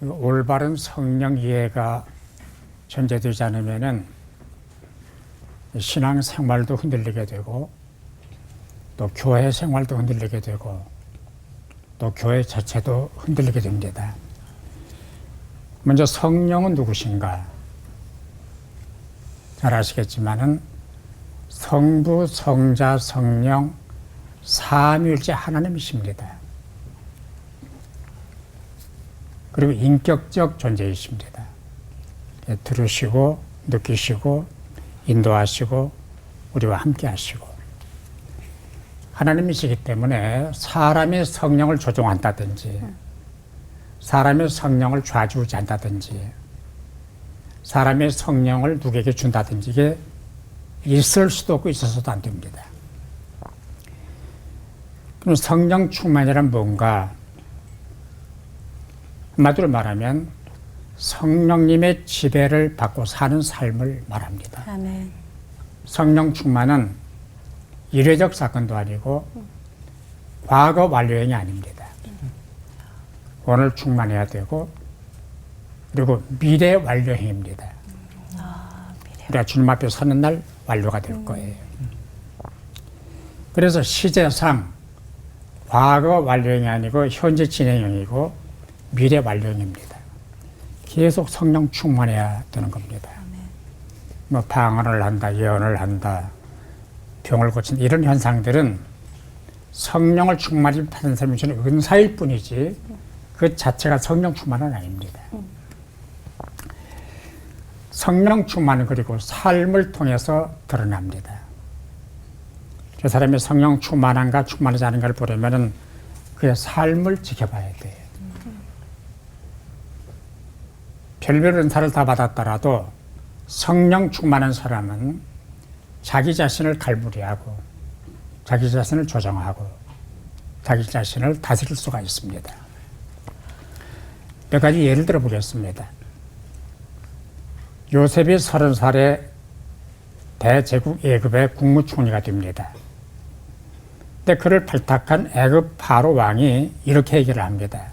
그 올바른 성령 이해가 전제되지 않으면은 신앙 생활도 흔들리게 되고 또 교회 생활도 흔들리게 되고 또 교회 자체도 흔들리게 됩니다. 먼저 성령은 누구신가? 잘 아시겠지만은 성부, 성자, 성령 삼위일체 하나님이십니다. 그리고 인격적 존재이십니다. 들으시고 느끼시고 인도하시고 우리와 함께 하시고 하나님이시기 때문에 사람의 성령을 조종한다든지 사람의 성령을 좌지우지한다든지 사람의 성령을 누구에게 준다든지 이게 있을 수도 없고 있어서도 안 됩니다. 그럼 성령 충만이란 뭔가? 한마디로 말하면 성령님의 지배를 받고 사는 삶을 말합니다. 아멘. 성령 충만은 일회적 사건도 아니고 과거 완료형이 아닙니다. 오늘 충만해야 되고 그리고 미래 완료형입니다. 우리가 주님 앞에 서는 날 완료가 될 거예요. 그래서 시제상 과거 완료형이 아니고 현재 진행형이고 미래 완료형입니다. 계속 성령 충만해야 되는 겁니다. 뭐 방언을 한다, 예언을 한다, 병을 고친다 이런 현상들은 성령을 충만히 받은 사람이 주는 은사일 뿐이지 그 자체가 성령 충만은 아닙니다. 성령 충만은 그리고 삶을 통해서 드러납니다. 그 사람이 성령 충만한가 충만하지 않은가를 보려면 그의 삶을 지켜봐야 돼요. 별별 은사를 다 받았더라도 성령 충만한 사람은 자기 자신을 갈무리하고 자기 자신을 조정하고 자기 자신을 다스릴 수가 있습니다. 몇 가지 예를 들어 보겠습니다. 요셉이 30살에 대제국 애굽의 국무총리가 됩니다. 근데 그를 발탁한 애굽 바로 왕이 이렇게 얘기를 합니다.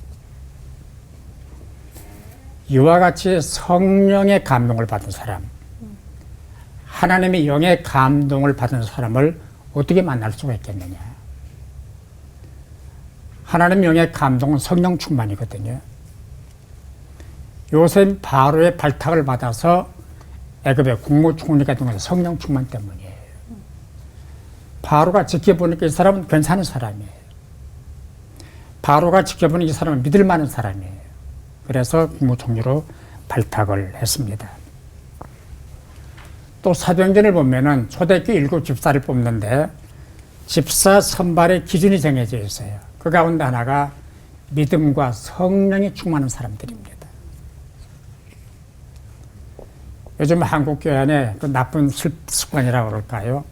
이와 같이 성령의 감동을 받은 사람, 하나님의 영의 감동을 받은 사람을 어떻게 만날 수가 있겠느냐. 하나님의 영의 감동은 성령 충만이거든요. 요셉 바로의 발탁을 받아서 애굽의 국무총리가 된 것은 성령 충만 때문이에요. 바로가 지켜보니까 이 사람은 괜찮은 사람이에요. 바로가 지켜보니 이 사람은 믿을 만한 사람이에요. 그래서 국무총리로 발탁을 했습니다. 또 사도행전을 보면은 초대교회 7 집사를 뽑는데 집사 선발의 기준이 정해져 있어요. 그 가운데 하나가 믿음과 성령이 충만한 사람들입니다. 요즘 한국 교회 안에 그 나쁜 습관이라고 그럴까요?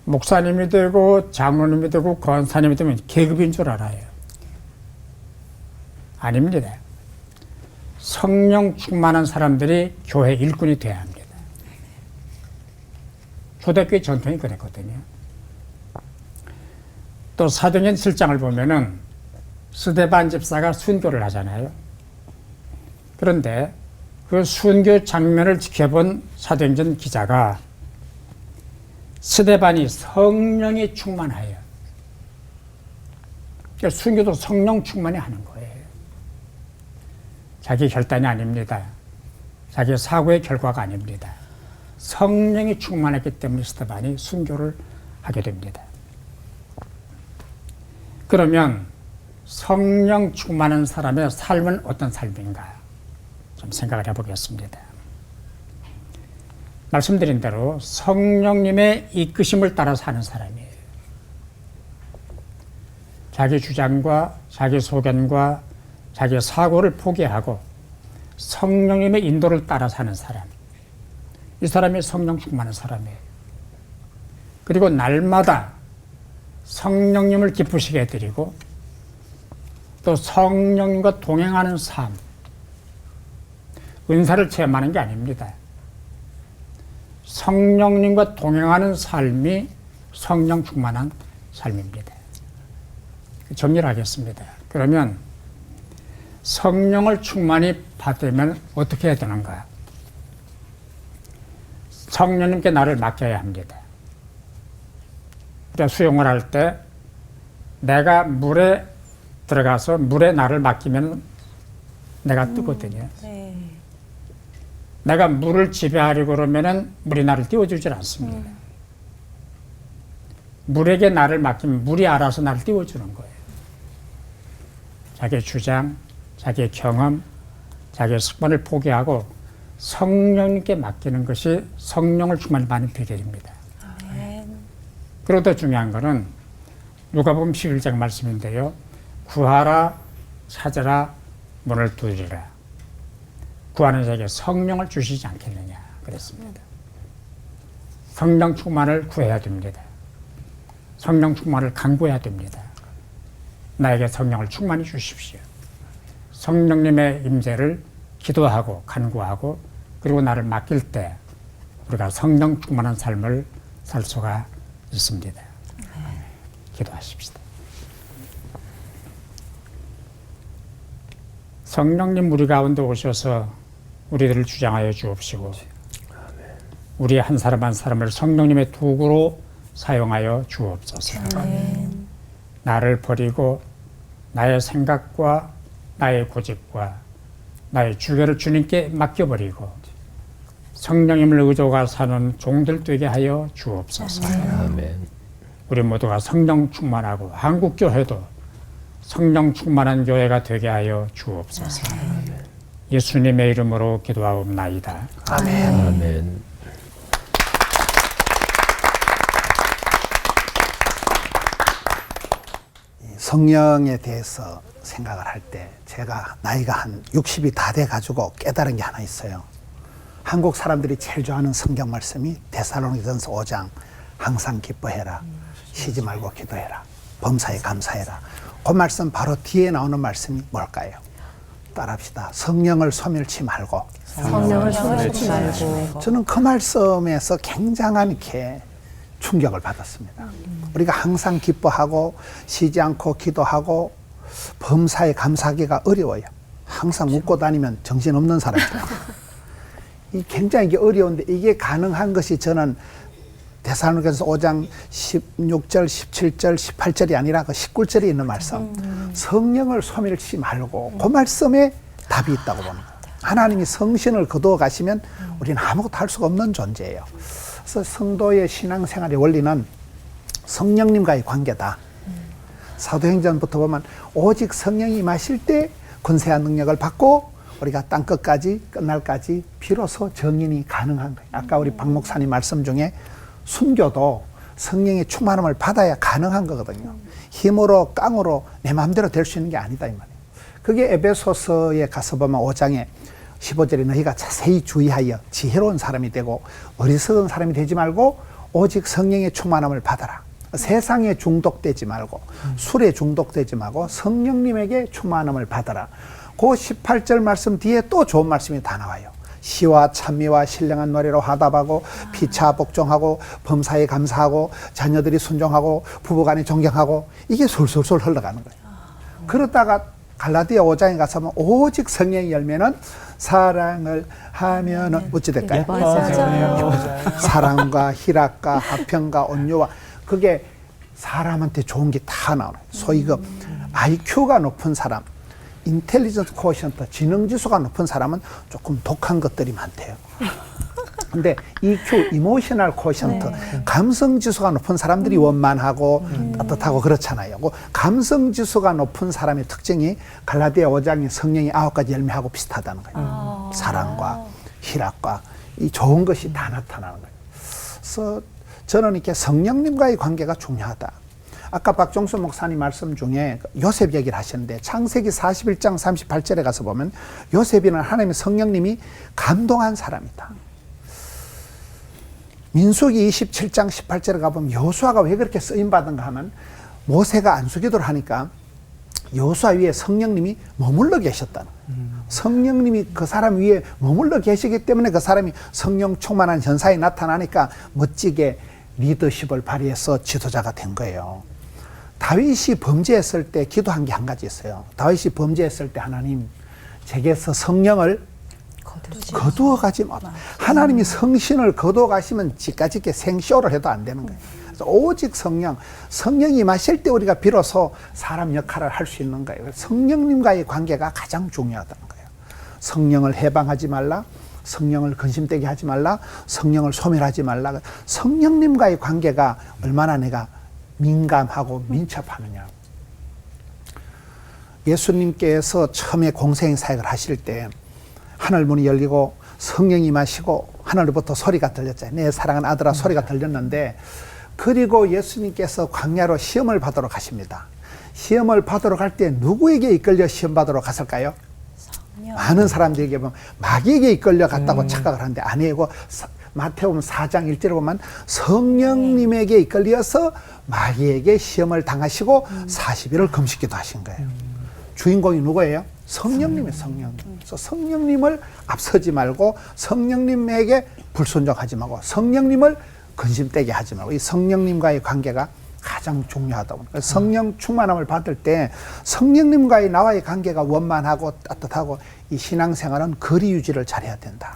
목사님이 되고 장로님이 되고 권사님이 되면 계급인 줄 알아요. 아닙니다. 성령 충만한 사람들이 교회 일꾼이 되어야 합니다. 초대교회 전통이 그랬거든요. 또 사도행전 7장을 보면은 스데반 집사가 순교를 하잖아요. 그런데 그 순교 장면을 지켜본 사도행전 기자가 스데반이 성령이 충만하여, 그러니까 순교도 성령 충만이 하는 거예요. 자기 결단이 아닙니다. 자기 사고의 결과가 아닙니다. 성령이 충만했기 때문에 스데반이 순교를 하게 됩니다. 그러면 성령 충만한 사람의 삶은 어떤 삶인가? 좀 생각을 해보겠습니다. 말씀드린 대로 성령님의 이끄심을 따라 사는 사람이에요. 자기 주장과 자기 소견과 자기 사고를 포기하고 성령님의 인도를 따라 사는 사람. 이 사람이 성령 충만한 사람이에요. 그리고 날마다 성령님을 기쁘시게 해드리고 또 성령님과 동행하는 삶. 은사를 체험하는 게 아닙니다. 성령님과 동행하는 삶이 성령 충만한 삶입니다. 정리를 하겠습니다. 그러면 성령을 충만히 받으면 어떻게 해야 되는가? 성령님께 나를 맡겨야 합니다. 그러니까 수영을 할 때 내가 물에 들어가서 물에 나를 맡기면 내가 뜨거든요. 네. 내가 물을 지배하려고 그러면은 물이 나를 띄워주질 않습니다. 물에게 나를 맡기면 물이 알아서 나를 띄워주는 거예요. 자기의 주장, 자기의 경험, 자기의 습관을 포기하고 성령님께 맡기는 것이 성령을 충만히 받는 비결입니다. 아멘. 그리고 더 중요한 거는 누가복음 11장 말씀인데요. 구하라, 찾으라, 문을 두드리라. 구하는 자에게 성령을 주시지 않겠느냐 그랬습니다. 성령 충만을 구해야 됩니다. 성령 충만을 간구해야 됩니다. 나에게 성령을 충만히 주십시오. 성령님의 임재를 기도하고 간구하고 그리고 나를 맡길 때 우리가 성령 충만한 삶을 살 수가 있습니다. 기도하십시다. 성령님 우리 가운데 오셔서 우리들을 주장하여 주옵시고 우리 한 사람 한 사람을 성령님의 도구로 사용하여 주옵소서. 아멘. 나를 버리고 나의 생각과 나의 고집과 나의 주계를 주님께 맡겨버리고 성령님을 의존하고 사는 종들 되게 하여 주옵소서. 아멘. 우리 모두가 성령 충만하고 한국교회도 성령 충만한 교회가 되게 하여 주옵소서. 예수님의 이름으로 기도하옵나이다. 아멘. 아멘. 성령에 대해서 생각을 할 때 제가 나이가 한 60이 다 돼가지고 깨달은 게 하나 있어요. 한국 사람들이 제일 좋아하는 성경 말씀이 데살로니가전서 5장 항상 기뻐해라, 쉬지 말고 기도해라, 범사에 감사해라. 그 말씀 바로 뒤에 나오는 말씀이 뭘까요? 따라합시다. 성령을 소멸치 말고. 성령을 소멸치 말고. 저는 그 말씀에서 굉장한 이렇게 충격을 받았습니다. 우리가 항상 기뻐하고 쉬지 않고 기도하고 범사에 감사하기가 어려워요. 항상 웃고 다니면 정신없는 사람이죠. 이 굉장히 이게 어려운데 이게 가능한 것이 저는 데살로니가전서 5장 16절, 17절, 18절이 아니라 그 19절에 있는 말씀. 성령을 소멸치 말고 그 말씀에 답이 있다고 보는 거예요. 하나님이 성신을 거두어 가시면 우리는 아무것도 할 수가 없는 존재예요. 그래서 성도의 신앙생활의 원리는 성령님과의 관계다. 사도행전부터 보면 오직 성령이 임하실 때 권세한 능력을 받고 우리가 땅끝까지 끝날까지 비로소 정인이 가능한 거예요. 아까 우리 박 목사님 말씀 중에 순교도 성령의 충만함을 받아야 가능한 거거든요. 힘으로 깡으로 내 마음대로 될 수 있는 게 아니다 이 말이에요. 그게 에베소서에 가서 보면 5장에 15절에 너희가 자세히 주의하여 지혜로운 사람이 되고 어리석은 사람이 되지 말고 오직 성령의 충만함을 받아라. 세상에 중독되지 말고 술에 중독되지 말고 성령님에게 충만함을 받아라. 그 18절 말씀 뒤에 또 좋은 말씀이 다 나와요. 시와 찬미와 신령한 노래로 화답하고 피차 복종하고 범사에 감사하고 자녀들이 순종하고 부부간에 존경하고 이게 솔솔솔 흘러가는 거예요. 그러다가 갈라디아 5장에 가서 보면 오직 성령의 열매는 사랑을 하면은 어찌 될까요? 맞아요. 사랑과 희락과 화평과 온유와 그게 사람한테 좋은 게 다 나와요. 소위 그 IQ가 높은 사람, 인텔리전스 코어션트, 지능지수가 높은 사람은 조금 독한 것들이 많대요. 근데 EQ, 이모셔널 코어션트, 감성지수가 높은 사람들이 원만하고 따뜻하고 그렇잖아요. 그 감성지수가 높은 사람의 특징이 갈라디아 5장의 성령이 9가지 열매하고 비슷하다는 거예요. 사랑과 희락과 이 좋은 것이 다 나타나는 거예요. 그래서 저는 이렇게 성령님과의 관계가 중요하다. 아까 박종수 목사님 말씀 중에 요셉 얘기를 하셨는데 창세기 41장 38절에 가서 보면 요셉이는 하나님의 성령님이 감동한 사람이다. 민수기 27장 18절에 가보면 여호수아가 왜 그렇게 쓰임받은가 하면 모세가 안수기도를 하니까 여호수아 위에 성령님이 머물러 계셨다는 거예요. 성령님이 그 사람 위에 머물러 계시기 때문에 그 사람이 성령 충만한 현상이 나타나니까 멋지게 리더십을 발휘해서 지도자가 된 거예요. 다윗이 범죄했을 때 기도한 게 한 가지 있어요. 다윗이 범죄했을 때 하나님 제게서 성령을 거두어 가지 마. 하나님이 성신을 거두어 가시면 지까짓게 생쇼를 해도 안 되는 거예요. 그래서 오직 성령이 임하실 때 우리가 비로소 사람 역할을 할 수 있는 거예요. 성령님과의 관계가 가장 중요하다는 거예요. 성령을 해방하지 말라, 성령을 근심되게 하지 말라, 성령을 소멸하지 말라. 성령님과의 관계가 얼마나 내가 민감하고 민첩하느냐. 예수님께서 처음에 공생 사역을 하실 때 하늘 문이 열리고 성령이 임하시고 하늘로부터 소리가 들렸잖아요. 내 사랑하는 아들아 소리가 들렸는데, 그리고 예수님께서 광야로 시험을 받으러 가십니다. 시험을 받으러 갈 때 누구에게 이끌려 시험 받으러 갔을까요? 많은 사람들에게 보면 마귀에게 이끌려 갔다고 착각을 하는데 아니고, 마태복음 4장 1절에 보면 성령님에게 이끌려서 마귀에게 시험을 당하시고 40일을 금식기도 하신 거예요. 주인공이 누구예요? 성령님의 성령님. 그래서 성령님을 앞서지 말고 성령님에게 불순종하지 말고 성령님을 근심되게 하지 말고, 이 성령님과의 관계가 가장 중요하다고. 성령 충만함을 받을 때 성령님과의 나와의 관계가 원만하고 따뜻하고, 이 신앙생활은 거리 유지를 잘해야 된다.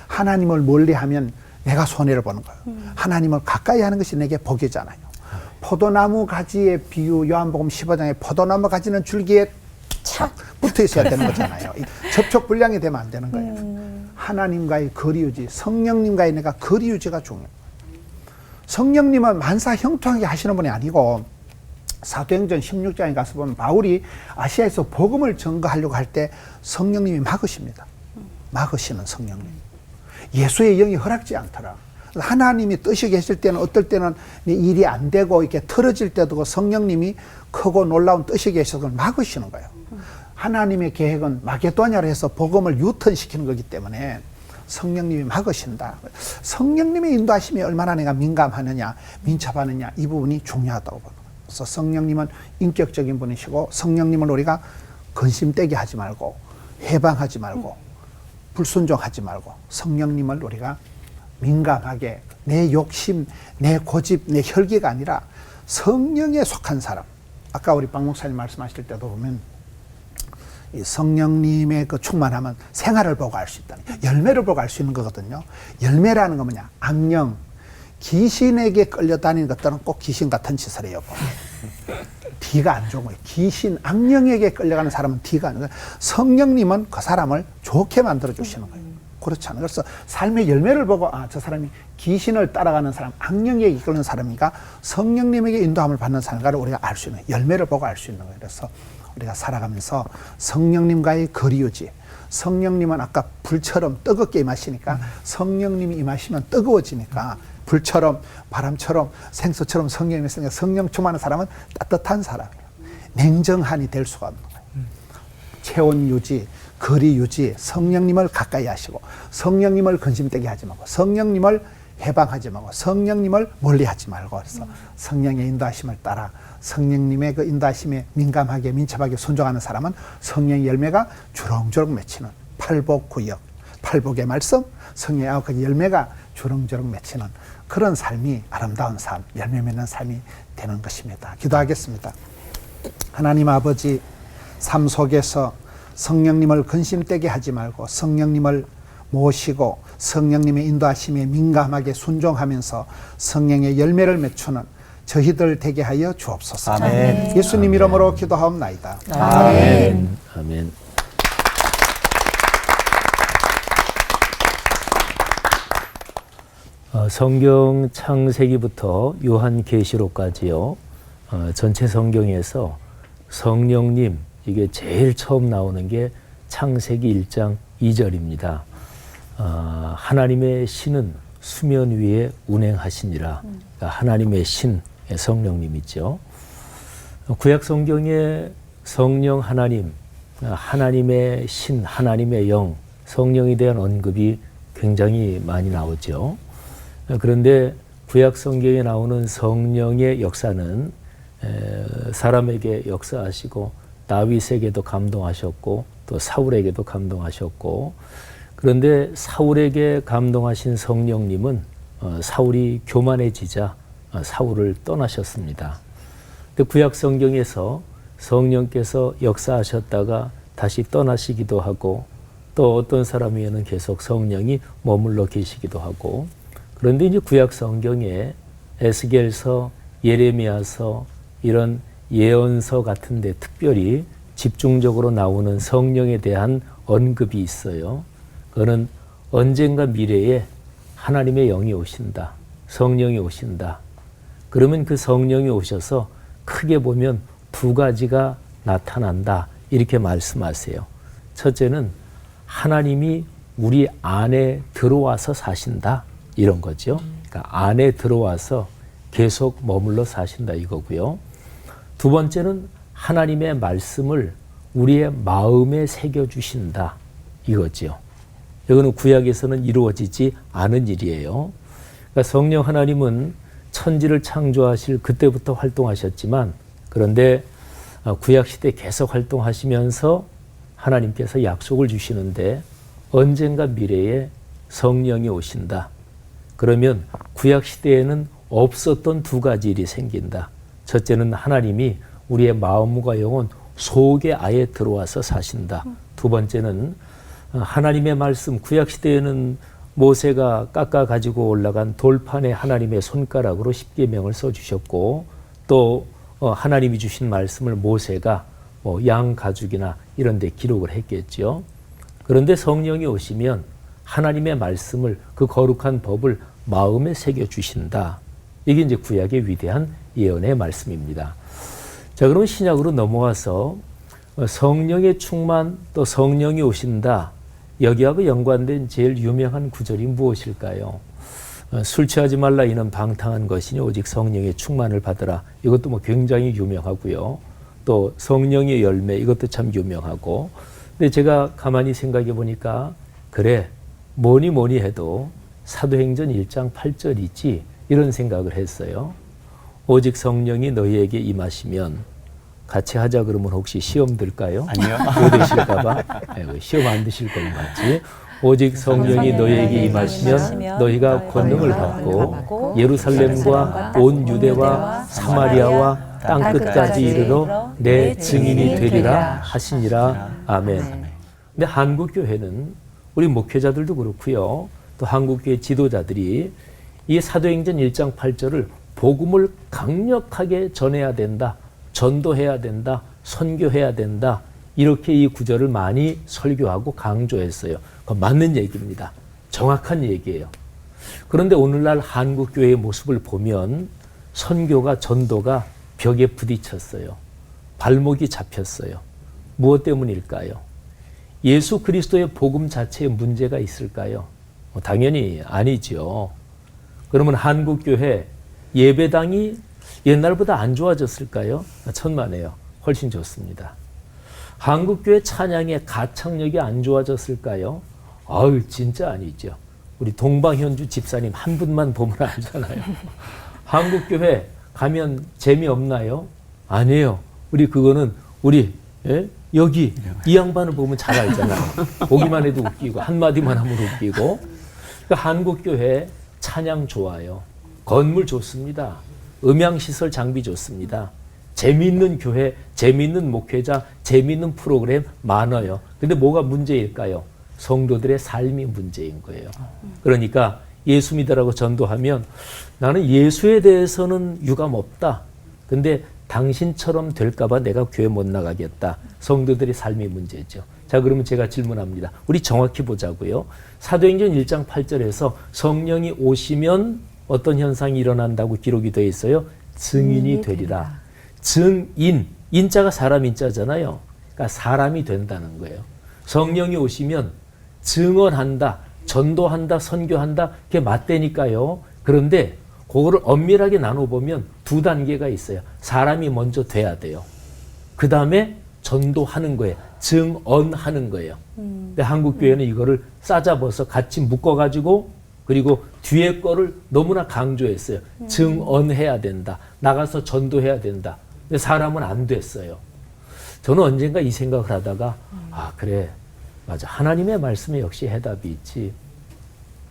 하나님을 멀리하면 내가 손해를 보는 거예요. 하나님을 가까이 하는 것이 내게 복이잖아요. 포도나무 가지의 비유, 요한복음 15장에 포도나무 가지는 줄기에 착 붙어 있어야 되는 거잖아요. 접촉 불량이 되면 안 되는 거예요. 하나님과의 거리 유지, 성령님과의 내가 거리 유지가 중요해요. 성령님은 만사 형통하게 하시는 분이 아니고, 사도행전 16장에 가서 보면 바울이 아시아에서 복음을 전거하려고 할 때 성령님이 막으십니다. 막으시는 성령님. 예수의 영이 허락지 않더라. 하나님이 뜻이 계실 때는 어떨 때는 일이 안 되고 이렇게 틀어질 때도 성령님이 크고 놀라운 뜻이 계셔서 막으시는 거예요. 하나님의 계획은 마게도냐로 해서 복음을 유턴시키는 거기 때문에 성령님이 막으신다. 성령님의 인도하심이 얼마나 내가 민감하느냐, 민첩하느냐, 이 부분이 중요하다고 봅니다. 그래서 성령님은 인격적인 분이시고, 성령님을 우리가 근심되게 하지 말고, 해방하지 말고, 불순종하지 말고, 성령님을 우리가 민감하게, 내 욕심, 내 고집, 내 혈기가 아니라 성령에 속한 사람. 아까 우리 박 목사님 말씀하실 때도 보면 이 성령님의 그 충만함은 생활을 보고 알 수 있다는, 열매를 보고 알 수 있는 거거든요. 열매라는 건 뭐냐? 악령, 귀신에게 끌려다니는 것들은 꼭 귀신 같은 짓을 해요. 뒤가 안 좋은 거예요. 귀신, 악령에게 끌려가는 사람은 뒤가 안 좋은 거예요. 성령님은 그 사람을 좋게 만들어 주시는 거예요. 그렇잖아요. 그래서 삶의 열매를 보고, 아, 저 사람이 귀신을 따라가는 사람, 악령에게 이끄는 사람이니까 성령님에게 인도함을 받는 사람인가를 우리가 알 수 있는 거예요. 열매를 보고 알 수 있는 거예요. 그래서 우리가 살아가면서 성령님과의 거리 유지, 성령님은 아까 불처럼 뜨겁게 임하시니까 성령님이 임하시면 뜨거워지니까, 불처럼 바람처럼 생수처럼 성령님이 있으니까 성령 충만한 사람은 따뜻한 사람이에요. 냉정한이 될 수가 없는 거예요. 체온 유지, 거리 유지, 성령님을 가까이 하시고, 성령님을 근심되게 하지 말고, 성령님을 해방하지 말고, 성령님을 멀리하지 말고, 그래서 성령의 인도하심을 따라 성령님의 그 인도하심에 민감하게 민첩하게 순종하는 사람은 성령의 열매가 주렁주렁 맺히는, 팔복구역, 팔복의 말씀, 성령의 9가지 열매가 주렁주렁 맺히는 그런 삶이 아름다운 삶, 열매 맺는 삶이 되는 것입니다. 기도하겠습니다. 하나님 아버지, 삶 속에서 성령님을 근심되게 하지 말고 성령님을 모시고 성령님의 인도하심에 민감하게 순종하면서 성령의 열매를 맺추는 저희들 되게 하여 주옵소서. 아멘. 예수님 이름으로 기도하옵나이다. 아멘. 아멘. 성경 창세기부터 요한계시록까지요. 전체 성경에서 성령님, 이게 제일 처음 나오는 게 창세기 1장 2절입니다. 하나님의 신은 수면 위에 운행하시니라. 그러니까 하나님의 신, 성령님이죠. 구약 성경에 성령 하나님, 하나님의 신, 하나님의 영, 성령에 대한 언급이 굉장히 많이 나오죠. 그런데 구약 성경에 나오는 성령의 역사는 사람에게 역사하시고 다윗에게도 감동하셨고 또 사울에게도 감동하셨고, 그런데 사울에게 감동하신 성령님은 사울이 교만해지자 사울을 떠나셨습니다. 근데 구약 성경에서 성령께서 역사하셨다가 다시 떠나시기도 하고 또 어떤 사람에게는 계속 성령이 머물러 계시기도 하고 그런데 이제 구약 성경에 에스겔서, 예레미야서 이런 예언서 같은데 특별히 집중적으로 나오는 성령에 대한 언급이 있어요. 그거는 언젠가 미래에 하나님의 영이 오신다. 성령이 오신다. 그러면 그 성령이 오셔서 크게 보면 두 가지가 나타난다. 이렇게 말씀하세요. 첫째는 하나님이 우리 안에 들어와서 사신다. 이런 거죠. 그러니까 안에 들어와서 계속 머물러 사신다 이거고요. 두 번째는 하나님의 말씀을 우리의 마음에 새겨주신다. 이거죠. 이거는 구약에서는 이루어지지 않은 일이에요. 그러니까 성령 하나님은 천지를 창조하실 그때부터 활동하셨지만 그런데 구약시대 계속 활동하시면서 하나님께서 약속을 주시는데 언젠가 미래에 성령이 오신다. 그러면 구약시대에는 없었던 두 가지 일이 생긴다. 첫째는 하나님이 우리의 마음과 영혼 속에 아예 들어와서 사신다. 두 번째는 하나님의 말씀, 구약시대에는 모세가 깎아 가지고 올라간 돌판에 하나님의 손가락으로 십계명을 써주셨고 또 하나님이 주신 말씀을 모세가 양 가죽이나 이런 데 기록을 했겠죠. 그런데 성령이 오시면 하나님의 말씀을 그 거룩한 법을 마음에 새겨주신다. 이게 이제 구약의 위대한 예언의 말씀입니다. 자, 그러면 신약으로 넘어와서 성령의 충만 또 성령이 오신다. 여기하고 연관된 제일 유명한 구절이 무엇일까요? 술 취하지 말라 이는 방탕한 것이니 오직 성령의 충만을 받으라. 이것도 뭐 굉장히 유명하고요. 또 성령의 열매 이것도 참 유명하고. 근데 제가 가만히 생각해 보니까 그래 뭐니 해도 사도행전 1장 8절이지 이런 생각을 했어요. 오직 성령이 너희에게 임하시면 같이 하자 그러면 혹시 시험 들까요? 아니요. 그거 되실까봐 시험 안 드실 것 같지. 오직 성령이 너희에게 임하시면 너희가 권능을 받고 예루살렘과 온 유대와 사마리아와 땅끝까지 이르러 내 증인이 되리라 하시니라. 아멘. 근데 한국교회는 우리 목회자들도 그렇고요. 또 한국교회 지도자들이 이 사도행전 1장 8절을 복음을 강력하게 전해야 된다. 전도해야 된다. 선교해야 된다. 이렇게 이 구절을 많이 설교하고 강조했어요. 그건 맞는 얘기입니다. 정확한 얘기예요. 그런데 오늘날 한국교회의 모습을 보면 선교가 전도가 벽에 부딪혔어요. 발목이 잡혔어요. 무엇 때문일까요? 예수 그리스도의 복음 자체에 문제가 있을까요? 당연히 아니죠. 그러면 한국교회 예배당이 옛날보다 안 좋아졌을까요? 천만에요. 훨씬 좋습니다. 한국교회 찬양의 가창력이 안 좋아졌을까요? 아유, 진짜 아니죠. 우리 동방현주 집사님 한 분만 보면 알잖아요. 한국교회 가면 재미없나요? 아니에요. 그거는 여기 이 양반을 보면 잘 알잖아요. 보기만 해도 웃기고 한마디만 하면 웃기고. 그러니까 한국교회 찬양 좋아요. 건물 좋습니다. 음향시설 장비 좋습니다. 재미있는 교회, 재미있는 목회자, 재미있는 프로그램 많아요. 근데 뭐가 문제일까요? 성도들의 삶이 문제인 거예요. 그러니까 예수 믿으라고 전도하면 나는 예수에 대해서는 유감 없다. 근데 당신처럼 될까봐 내가 교회 못 나가겠다. 성도들의 삶이 문제죠. 자, 그러면 제가 질문합니다. 우리 정확히 보자고요. 사도행전 1장 8절에서 성령이 오시면 어떤 현상이 일어난다고 기록이 되어 있어요? 증인이 되리라. 증인, 인자가 사람 인자잖아요. 그러니까 사람이 된다는 거예요. 성령이 오시면 증언한다, 전도한다, 선교한다, 그게 맞대니까요. 그런데 그거를 엄밀하게 나눠보면 두 단계가 있어요. 사람이 먼저 돼야 돼요. 그 다음에 전도하는 거예요. 증언하는 거예요. 근데 한국교회는 이거를 싸잡아서 같이 묶어가지고 그리고 뒤에 거를 너무나 강조했어요. 증언해야 된다. 나가서 전도해야 된다. 근데 사람은 안 됐어요. 저는 언젠가 이 생각을 하다가 그래 맞아. 하나님의 말씀에 역시 해답이 있지.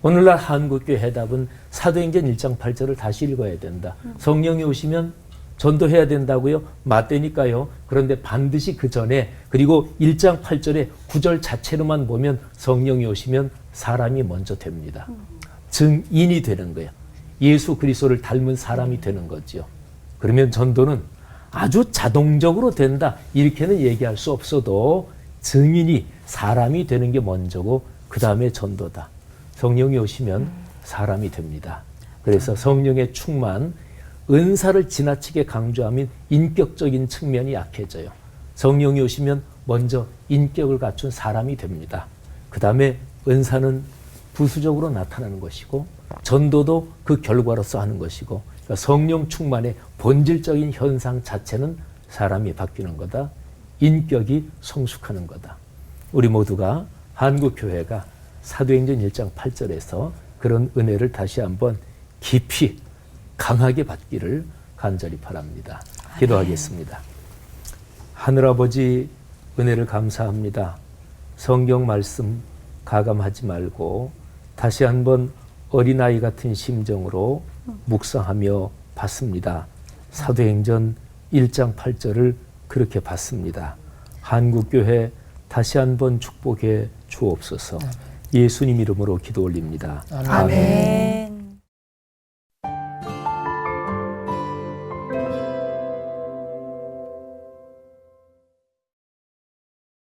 오늘날 한국교회 해답은 사도행전 1장 8절을 다시 읽어야 된다. 성령이 오시면 전도해야 된다고요? 맞다니까요. 그런데 반드시 그 전에, 그리고 1장 8절에 9절 자체로만 보면 성령이 오시면 사람이 먼저 됩니다. 증인이 되는 거예요. 예수 그리스도를 닮은 사람이 되는 거죠. 그러면 전도는 아주 자동적으로 된다, 이렇게는 얘기할 수 없어도 증인이, 사람이 되는 게 먼저고 그 다음에 전도다. 성령이 오시면 사람이 됩니다. 그래서 성령의 충만, 은사를 지나치게 강조하면 인격적인 측면이 약해져요. 성령이 오시면 먼저 인격을 갖춘 사람이 됩니다. 그 다음에 은사는 부수적으로 나타나는 것이고 전도도 그 결과로서 하는 것이고, 그러니까 성령 충만의 본질적인 현상 자체는 사람이 바뀌는 거다. 인격이 성숙하는 거다. 우리 모두가 한국교회가 사도행전 1장 8절에서 그런 은혜를 다시 한번 깊이 강하게 받기를 간절히 바랍니다. 기도하겠습니다. 하늘아버지, 은혜를 감사합니다. 성경 말씀 가감하지 말고 다시 한번 어린아이 같은 심정으로 묵상하며 봤습니다. 사도행전 1장 8절을 그렇게 봤습니다. 한국교회 다시 한번 축복해 주옵소서. 예수님 이름으로 기도 올립니다. 아멘.